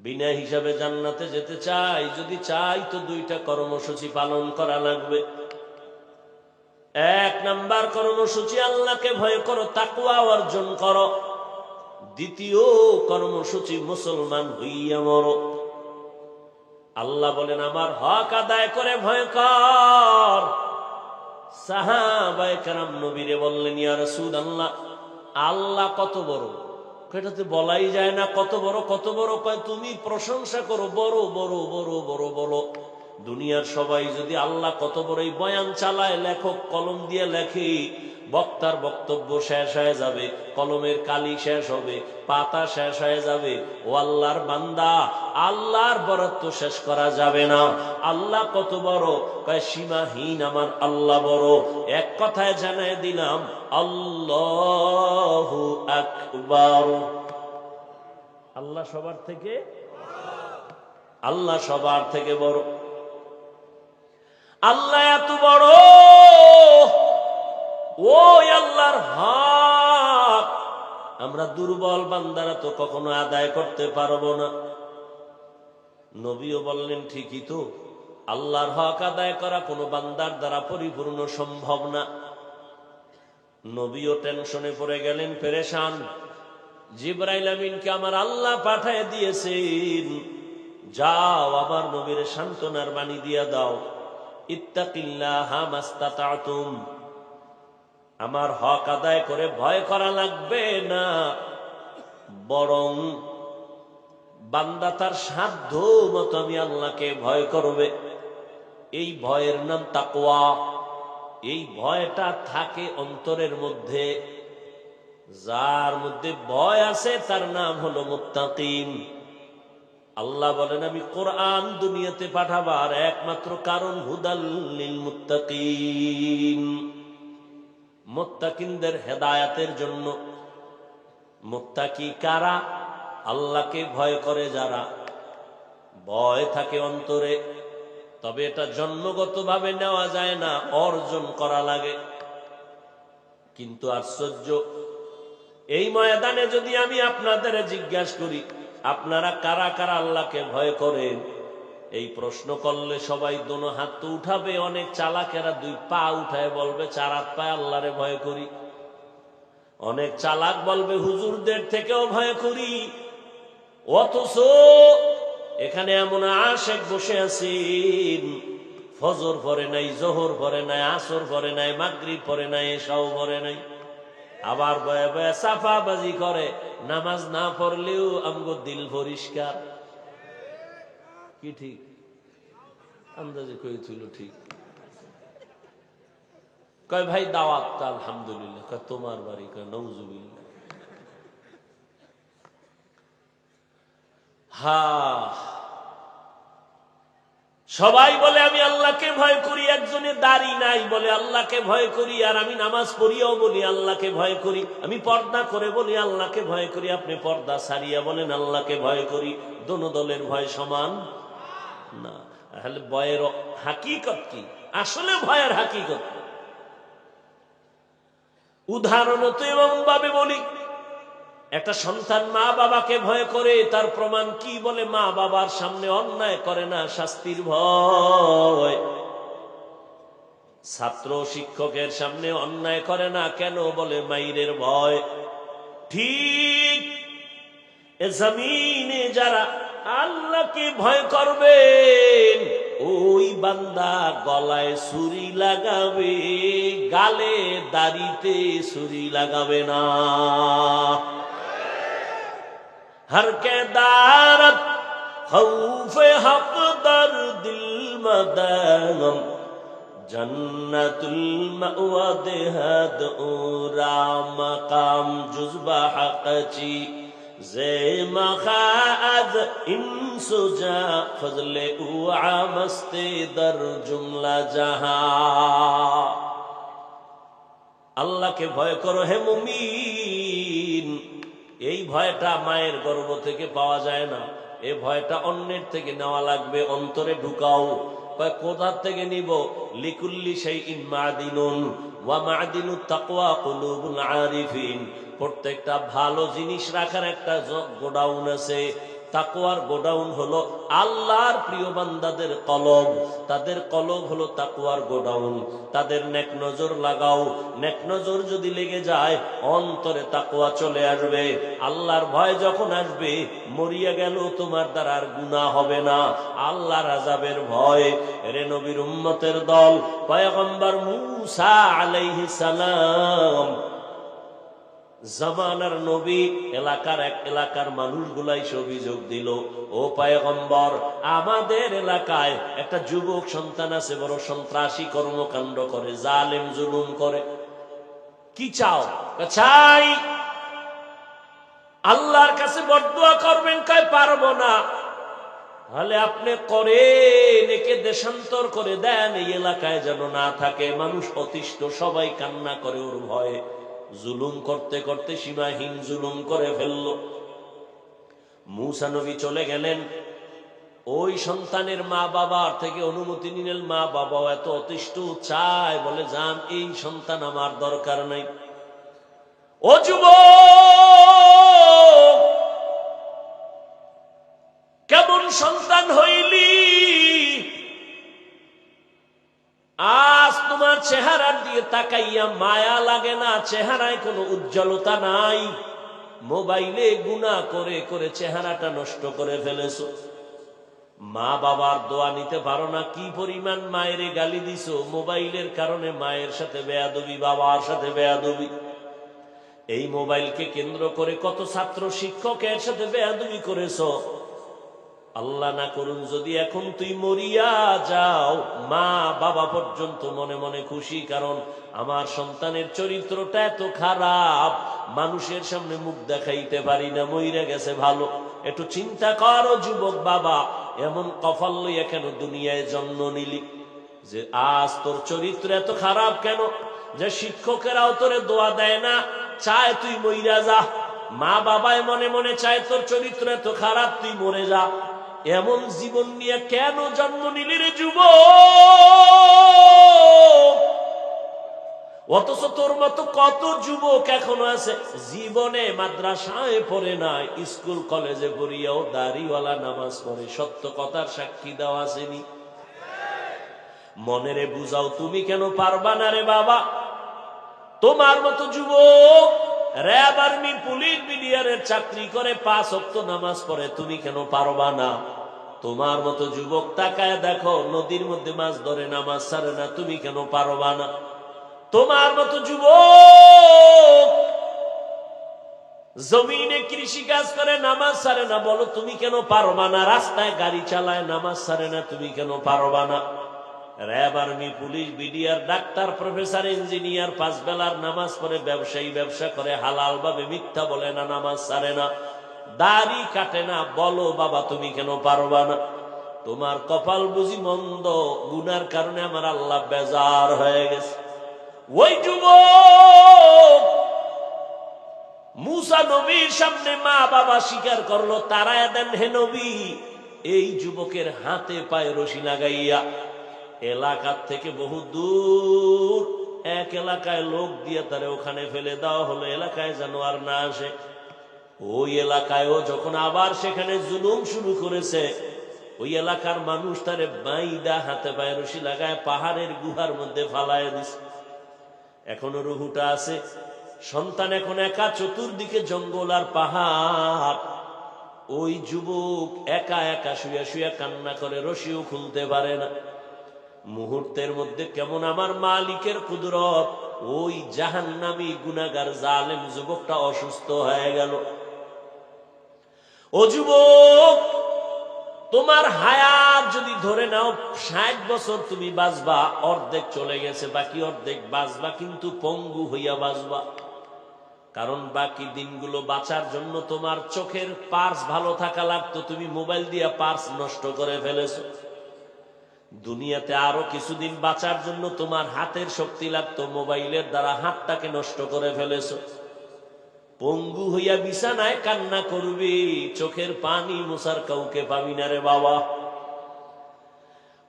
বিনা হিসাবে জান্নাতে যেতে চাই, যদি চাই তো দুইটা কর্মসূচি পালন করা লাগবে। এক নাম্বার কর্মসূচি, আল্লাহকে ভয় করো, তাকওয়া অর্জন করো। দ্বিতীয় কর্মসূচি, মুসলমান হইয়া মরো। আল্লাহ বলেন আমার হক আদায় করে ভয় কর। সাহাবায়ে কেরাম নবীরে বললেন, ইয়া রাসূলুল্লাহ, আল্লাহ কত বড়? এটাতে বলাই যায় না কত বড় কত বড়। কয় তুমি প্রশংসা করো, বড় বড় বড় বড় বড়। দুনিয়ার সবাই যদি আল্লাহ কত বড়ই বয়ান চালায়, লেখক কলম দিয়ে লেখে, বক্তার বক্তব্য শেষ হয়ে যাবে, কলমের কালি শেষ হবে, পাতা শেষ হয়ে যাবে। ও আল্লাহর বান্দা, আল্লাহর বরত্ব শেষ করা যাবে না। আল্লাহ কত বড়? কয় সীমাহীন আমার আল্লাহ বড়। এক কথায় জানাই দিলাম, আল্লাহু আকবার। আল্লাহ সবার থেকে, আল্লাহ সবার থেকে বড়। আল্লাহ এত বড়, ওই আল্লাহর হক আমরা দুর্বল বান্দারা তো কখনো আদায় করতে পারবো না। নবীও বললেন ঠিকই তো, আল্লাহর হক আদায় করা কোনো বান্দার দ্বারা পরিপূর্ণ সম্ভব না। নবীও টেনশনে পড়ে গেলেন, পেরেশান। জিবরাইল আমিনকে আমার আল্লাহ পাঠায় দিয়েছেন, যাও আমার নবীর সান্ত্বনার বাণী দিয়া দাও, ইত্তাকিল্লাহা মাস্তাতাতুম, আমার হক আদায় করে ভয় করা লাগবে না, বরং বান্দা তার সাধ্য মতো আমি আল্লাহকে ভয় করবে। এই ভয়ের নাম তাকওয়া। এই ভয়টা থাকে অন্তরের মধ্যে। যার মধ্যে ভয় আছে তার নাম হলো মুত্তাকিন। আল্লাহ বলেন আমি কোরআন দুনিয়াতে পাঠাবার একমাত্র কারণ হুদাল লিল মুত্তাকিন, মুত্তাকিনদের হেদায়েতের জন্য। মুত্তাকি কারা? আল্লাহকে ভয় করে যারা, ভয় থাকে অন্তরে। তবে এটা জন্মগতভাবে নেওয়া যায় না, অর্জন করা লাগে। কিন্তু আশ্চর্য, এই ময়দানে যদি আমি আপনাদের জিজ্ঞাসা করি আপনারা কারা কারা আল্লাহকে ভয় করেন, এই প্রশ্ন করলে সবাই দোনো হাত তো উঠাবে। অনেক চালাকেরা দুই পা উঠায় বলবে চার হাত পায়ে আল্লাহরে ভয় করি। অনেক চালাক বলবে হুজুরদের থেকেও ভয় করি। অথচ এখানে এমন আশেক বসে আছেন, ফজর পড়ে নাই, জোহর পড়ে নাই, আসর পড়ে নাই, মাগরিব পড়ে নাই, এশাও পড়ে নাই, আবার বয়ে বয়ে সাফাবাজি করে। নামাজ না পড়লেও আমগো দিল পরিষ্কার। কি ঠিক? আন্দাজে কইছিল ঠিক। কয় ভাই দাওয়াত? আলহামদুলিল্লাহ। কয় তোমার বাড়ি? কয় নওজুবিল্লাহ। সবাই বলে আমি আল্লাহকে ভয় করি, একজনের দাড়ি নাই বলে আল্লাহকে ভয় করি, আর আমি নামাজ পড়িয়াও বলি আল্লাহকে ভয় করি, আমি পর্দা করে বলি আল্লাহকে ভয় করি, আপনি পর্দা সারিয়া বলেন আল্লাহকে ভয় করি। দোনো দলের ভয় সমান না। তাহলে ভয়ের হাকিকত কি? আসলে ভয়ের হাকিকত উদাহরণ তো এমন ভাবে বলি, একটা সন্তান মা বাবাকে ভয় করে, তার প্রমাণ কি? বলে মা বাবার সামনে অন্যায় করে না, শাস্তির ভয়। ছাত্র শিক্ষকের সামনে অন্যায় করে না, কেন? বলে মাইরের ভয়। ঠিক এ জমিনে যারা আল্লাহকে ভয় করবেন, ওই বান্দা গলায় ছুরি লাগাবে, গালে দাড়িতে ছুরি লাগাবে না। हर के दारत खौफे हक दर दिल मदम जन्नतुल मअवा देहद उरा मकाम जुज़बा हक़ची जे मखाज इंसुजा फजले उआ मस्ते दर जुमला जहां। अल्लाह के भय करो हे मुमीन। এই ভয়টা মায়ের গর্ভ থেকে পাওয়া যায় না, এই ভয়টা অন্যের থেকে নেওয়া লাগবে, অন্তরে ঢুকাও। কোথা থেকে নিব? লিকুল্লি শাইইন মাদিনুন ওয়া মাদিনুত তাকওয়া কুলুবুল আরিফিন। প্রত্যেকটা ভালো জিনিস রাখার একটা গোডাউন আছে, তাকওয়ার গোডাউন হলো আল্লাহর প্রিয় বান্দাদের কলব, তাদের কলব হলো তাকওয়ার গোডাউন। তাদের নেক নজর লাগাও, নেক নজর যদি লেগে যায় অন্তরে তাকওয়া চলে আসবে। আল্লাহর ভয় যখন আসবে, মরিয়া গেল তোমার দ্বারা আর গুনাহ হবে না, আল্লাহর আযাবের ভয়। রে নবীর উম্মতের দল, পয়গম্বর মূসা আলাইহিস সালাম জামানার নবী, এলাকার মানুষগুলাই অভিযোগ দিল, ও পয়গম্বর, আমাদের এলাকায় একটা যুবক সন্তান আছে, বড় সন্ত্রাসী কর্মকাণ্ড করে, জালেম জুলুম করে। কি চাও? চাই আল্লাহর কাছে বদদুয়া করবেন। কয় পারবো না। তাহলে আপনি করেন, একে দেশান্তর করে দেন, এই এলাকায় যেন না থাকে। মানুষ অতিষ্ঠ, সবাই কান্না করে ওর ভয়ে। জুলুম করতে করতে সীমাহীন জুলুম করে ফেলল। মূসা নবী চলে গেলেন। ওই সন্তানের মা বাবার থেকে অনুমতি নিলেন। মা বাবাও এত অতিষ্ঠ, চায়, বলে যান, এই সন্তান আমার দরকার নাই। ও যুবক, কেমন সন্তান হইলি? আজ তোমার চেহারার দিকে তাকাইয়া মায়া লাগে না, চেহারায় কোনো উজ্জ্বলতা নাই। মোবাইলে গুনাহ করে করে চেহারাটা নষ্ট করে ফেলেছো। মা বাবার দোয়া নিতে পারো না। কি পরিমাণ মায়ের গালি দিছো মোবাইলের কারণে। মায়ের সাথে বেয়াদবি, বাবার সাথে বেয়াদবি। এই মোবাইলকে কেন্দ্র করে কত ছাত্র শিক্ষকের সাথে বেয়াদবি করেছো। আল্লাহ না করুন যদি এখন তুই মরিয়া যাও, মা বাবা পর্যন্ত মনে মনে খুশি, কারণ আমার সন্তানের চরিত্রটা এত খারাপ, মানুষের সামনে মুখ দেখাইতে পারি না, মইরা গেছে ভালো। একটু চিন্তা করো যুবক বাবা, এমন কপাল লইয়া কেন দুনিয়ায় জন্ম নিলি? যে আজ তোর চরিত্র এত খারাপ কেন, যে শিক্ষকেরাও তোরে দোয়া দেয় না, চায় তুই মইরা যা। মা বাবায় মনে মনে চায় তোর চরিত্র এত খারাপ, তুই মরে যা। এমন জীবন নিয়ে কেন জন্ম নিলি রে যুবক? অথচ তোর মতো কত যুবক এখনো আছে জীবনে মাদ্রাসায় পড়ে নাই, স্কুল কলেজে পড়িয়াও দাড়িওয়ালা নামাজ পড়ে। সত্য কথার সাক্ষী দেওয়া আসেনি? মনেরে বুঝাও, তুমি কেন পারবা না রে বাবা? তোমার মতো যুবক র‍্যাব, আর্মি, পুলিশ, বিডিআরের চাকরি করে, 5 ওয়াক্ত নামাজ পড়ে, তুমি কেন পারবা না? তোমার মতো যুবক তাকায় দেখো, নদীর মধ্যে মাছ ধরে, নামাজ ছাড়ে না, তুমি কেন পারবা না? তোমার মতো যুবক জমিনে কৃষি কাজ করে, নামাজ ছাড়ে না, বলো তুমি কেন পারবা না? রাস্তায় গাড়ি চালায়, নামাজ ছাড়ে না, তুমি কেন পারবা না? RAB, army, police, BDR, doctor, professor, engineer, 5 বেলার নামাজ পড়ে, ব্যবসায়ী, ব্যবসা করে, হালাল ভাবে, মিথ্যা বলে না, নামাজ ছাড়ে না, দাড়ি কাটে না, বলো বাবা তুমি কেন পারবা না? তোমার কপাল বুঝি মন্দ, গুনার কারণে আমার আল্লাহ বেজার হয়ে গেছে। ওই যুবক মূসা নবীর সামনে মা বাবা স্বীকার করলো, তারায় দেন হে নবী। এই যুবকের হাতে পায়ে রশি লাগাইয়া এলাকার থেকে বহু দূর এক এলাকায় লোক দিয়ে তারে ওখানে ফেলে দেওয়া হলো, এলাকায় যেন আর না আসে। ওই এলাকায়ও যখন আবার সেখানে জুলুম শুরু করেছে, ওই এলাকার মানুষ তারে বাইদা হাতে পায়ে রশি লাগায় পাহাড়ের গুহার মধ্যে ফালায় দিছে। এখনো রুহুটা আছে। সন্তান এখন একা, চতুর্দিকে জঙ্গল আর পাহাড়। ওই যুবক একা একা শুয়ে শুয়ে কান্না করে, রশিও খুলতে পারে না। মুহূর্তের মধ্যে কেমন আমার মালিকের কুদরত, ওই জাহান্নামী গুনাহগার জালেম যুবকটা অসুস্থ হয়ে গেল। ও যুবক, তোমার হায়াত যদি ধরে নাও 60 বছর তুমি বাঁচবা, অর্ধেক চলে গেছে, বাকি অর্ধেক বাঁচবা, কিন্তু পঙ্গু হইয়া বাঁচবা। কারণ বাকি দিনগুলো বাঁচার জন্য তোমার চোখের পার্স ভালো থাকা লাগতো, তুমি মোবাইল দিয়া পার্স নষ্ট করে ফেলেছো। দুনিয়াতে আরো কিছুদিন বাঁচার জন্য তোমার হাতের শক্তি লাগতো, মোবাইলের দ্বারা হাতটাকে নষ্ট করে ফেলেছো। পঙ্গু হইয়া বিছানায় কান্না করবি, চোখের পানি মোছার কাউকে পাবি না রে বাবা।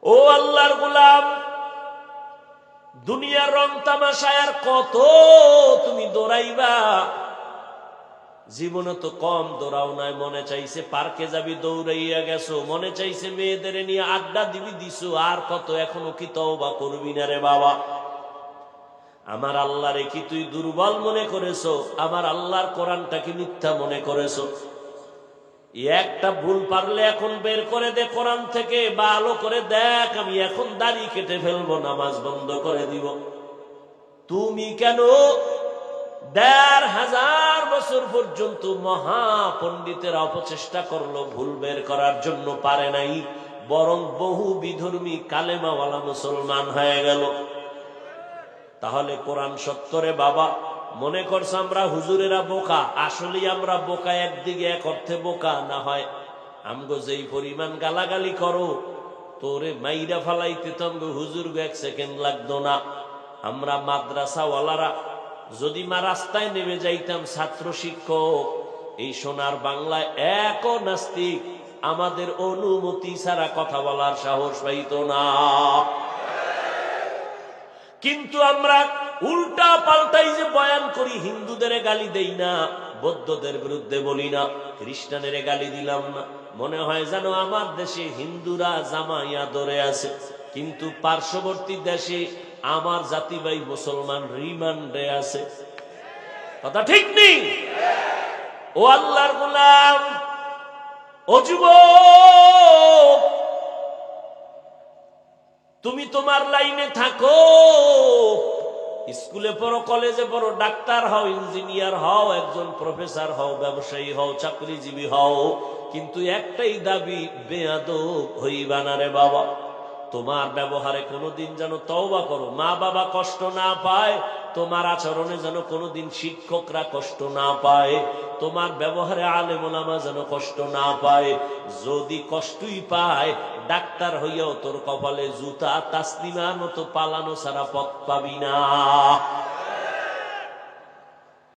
ও আল্লাহর গোলাম, দুনিয়ার রং তামাশায় আর কত তুমি দৌড়াইবা? জীবনে তো কম দৌড়াও নাই, মনে চাইছে পার্কে যাবি দৌড়াইয়া গেছো, মনে চাইছে মেয়েদের নিয়ে আড্ডা দিবি দিছো, আর কত এখনো কি তওবা করবি না রে বাবা? আমার আল্লাহরে কি তুই দুর্বল মনে করেছো? আমার আল্লাহর কোরআনটা কি মিথ্যা মনে করেছো? একটা ভুল পারলে এখন বের করে দে কোরআন থেকে, ভালো করে দেখ, আমি এখন দাড়ি কেটে ফেলবো, নামাজ বন্ধ করে দিব। তুমি কেন ১৫০০ বছর পর্যন্ত মহা পণ্ডিতেরা অপচেষ্টা করলো ভুল বের করার জন্য, পারে নাই, বরং বহু বিধর্মী কালেমাওয়ালা মুসলমান হয়ে গেল। তাহলে কোরআন সত্তরে বাবা মনে করছে আমরা হুজুরেরা বোকা, আসলেই আমরা বোকা, একদিকে এক অর্থে বোকা না হয় আমগো যেই পরিমাণ গালাগালি করো, তোরে মাইরা ফালাইতে তো আমগো হুজুর 1 সেকেন্ড লাগতো না। আমরা মাদ্রাসাওয়ালারা যদি রাস্তায় নেমে যাইতাম, ছাত্র শিক্ষক, এই সোনার বাংলায় এক নাস্তিক আমাদের অনুমতি ছাড়া কথা বলার সাহস পাইত না। কিন্তু আমরা উল্টা পাল্টাই যে বয়ান করি, হিন্দুদের গালি দেই না, বৌদ্ধদের বিরুদ্ধে বলি না, খ্রিস্টানের গালি দিলাম না, মনে হয় যেন আমার দেশে হিন্দুরা জামাইয়া ধরে আছে, কিন্তু পার্শ্ববর্তী দেশে আমার জাতি ভাই মুসলমান রিমান্ডে আছে। কথা ঠিক নেই? ও আল্লাহর গোলাম, ও যুবক, তুমি তোমার লাইনে থাকো, স্কুলে পড়ো, কলেজে পড়ো, ডাক্তার হও, ইঞ্জিনিয়ার হও, একজন প্রফেসর হও, ব্যবসায়ী হও, চাকরিজীবী হও, কিন্তু একটাই দাবি, বেয়াদব হইবা না রে বাবা। তোমার ব্যবহারে কোনোদিন যেন তওবা করো, মা বাবা কষ্ট না পায়, তোমার আচরণে যেন কোনোদিন শিক্ষকরা কষ্ট না পায়, তোমার ব্যবহারে আলেম ওলামা যেন কষ্ট না পায়। যদি কষ্টই পায়, ডাক্তার হইয়াও তোর কপালে জুতা, তাসলিমার মতো পালানো ছাড়া পথ পাবি না।